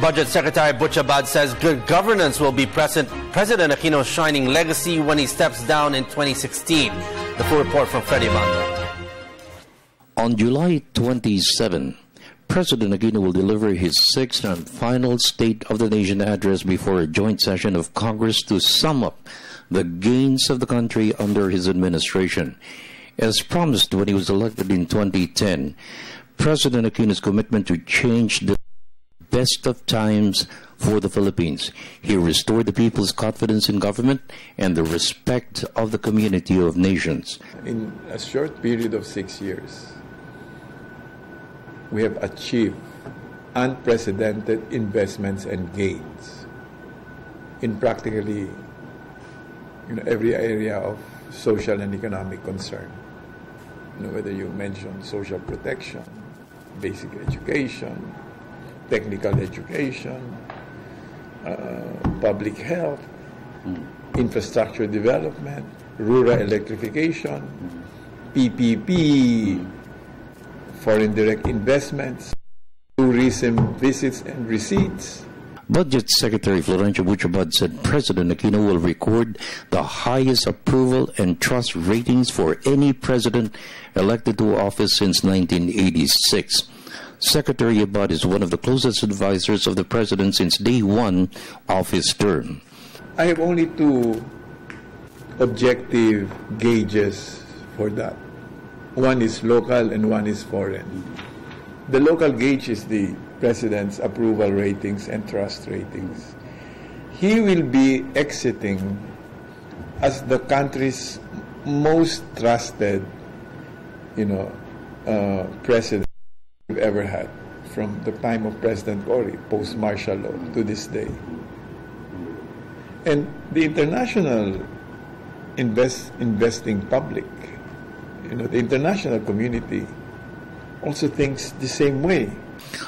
Budget Secretary Butch Abad says good governance will be President Aquino's shining legacy when he steps down in 2016. The full report from Freddie Abando. On July 27, President Aquino will deliver his sixth and final State of the Nation address before a joint session of Congress to sum up the gains of the country under his administration. As promised when he was elected in 2010, President Aquino's commitment to change the best of times for the Philippines. He restored the people's confidence in government and the respect of the community of nations. In a short period of 6 years, we have achieved unprecedented investments and gains in practically every area of social and economic concern. Whether you mention social protection, basic education, technical education, public health, infrastructure development, rural electrification, PPP, foreign direct investments, tourism visits and receipts. Budget Secretary Florencio Butch Abad said President Aquino will record the highest approval and trust ratings for any president elected to office since 1986. Secretary Abad is one of the closest advisors of the president since day one of his term. I have only two objective gauges for that. One is local and one is foreign. The local gauge is the President's approval ratings and trust ratings. He will be exiting as the country's most trusted, president we've ever had, from the time of President Cory, post-martial law, to this day. And the international investing public, the international community also thinks the same way.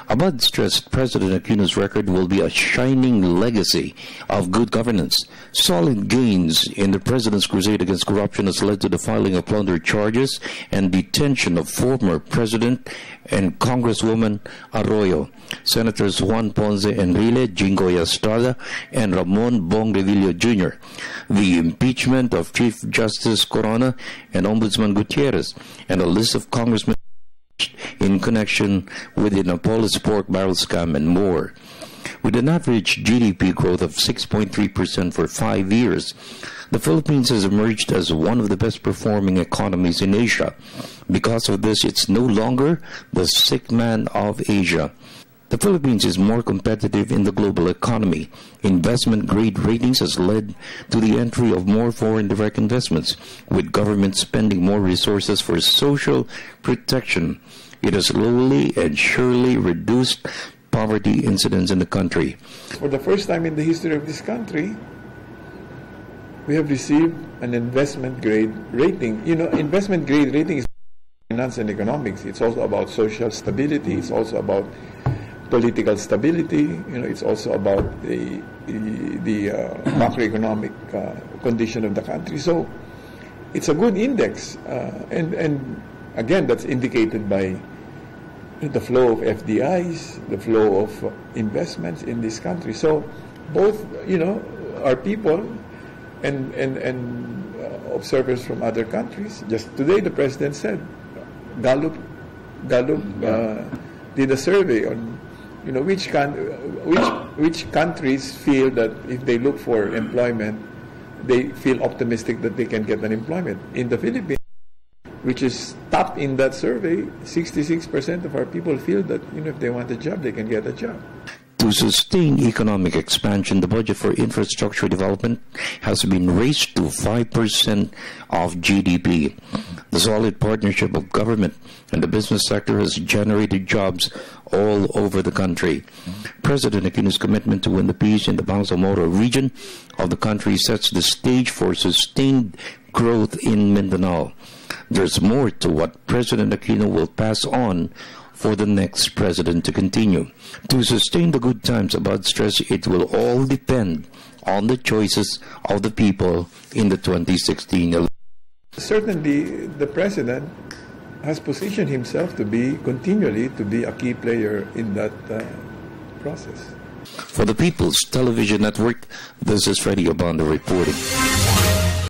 Abad stressed President Aquino's record will be a shining legacy of good governance. Solid gains in the president's crusade against corruption has led to the filing of plunder charges and detention of former President and Congresswoman Arroyo, Senators Juan Ponce Enrile, Jinggoy Estrada, and Ramon Bong Revilla Jr., the impeachment of Chief Justice Corona and Ombudsman Gutierrez, and a list of congressmen in connection with the Napoles pork barrel scam and more. With an average GDP growth of 6.3% for 5 years, the Philippines has emerged as one of the best performing economies in Asia. Because of this, it's no longer the sick man of Asia. The Philippines is more competitive in the global economy. Investment grade ratings has led to the entry of more foreign direct investments, with government spending more resources for social protection. It has slowly and surely reduced poverty incidence in the country. For the first time in the history of this country, we have received an investment grade rating. Investment grade rating is finance and economics. It's also about social stability. It's also about political stability. It's also about the macroeconomic condition of the country. So it's a good index, and again, that's indicated by the flow of FDIs, the flow of investments in this country. So both, our people and observers from other countries. Just today, the president said, Gallup did a survey on which countries feel that if they look for employment, they feel optimistic that they can get an employment. In the Philippines, which is top in that survey, 66% of our people feel that if they want a job, they can get a job. To sustain economic expansion, the budget for infrastructure development has been raised to 5% of GDP. The solid partnership of government and the business sector has generated jobs all over the country. President Aquino's commitment to win the peace in the Bangsamoro region of the country sets the stage for sustained growth in Mindanao. There's more to what President Aquino will pass on for the next president to continue. To sustain the good times, Abad stressed it will all depend on the choices of the people in the 2016 election. Certainly, the president has positioned himself to be continually a key player in that process. For the People's Television Network, this is Freddie Abando reporting.